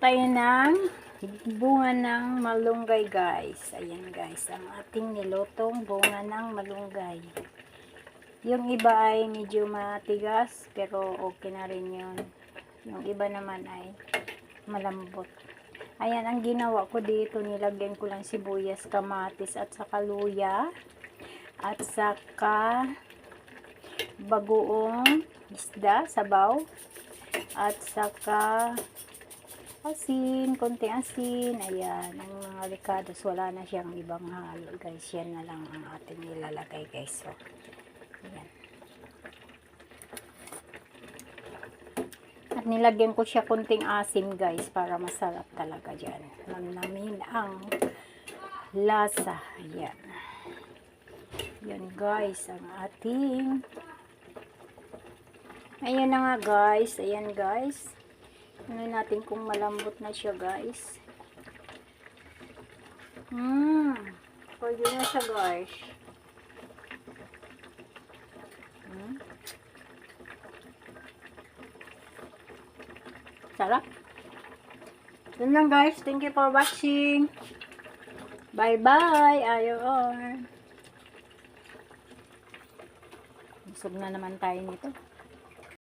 tayo ng bunga ng malunggay guys. Ayan guys, ang ating nilutong bunga ng malunggay. Yung iba ay medyo matigas pero okay na rin yun. Yung iba naman ay malambot. Ayan, ang ginawa ko dito, nilagyan ko lang sibuyas, kamatis at saka luya at saka bagoong isda, sabaw at saka asin, konting asin. Ayan, ang mga ricados, wala na siyang ibang halo guys. Yan na lang ang ating nilalagay guys. So, ayan. At nilagyan ko siya konting asin guys para masarap talaga dyan. Namin ang lasa. Ayan. Yan guys, ang ating. Ayan na nga guys. Ayan guys. Ano natin kung malambot na siya guys. Pwede na siya guys. Sarap. Yun lang guys. Thank you for watching. Bye bye. Ayon. Busog na naman tayo nito.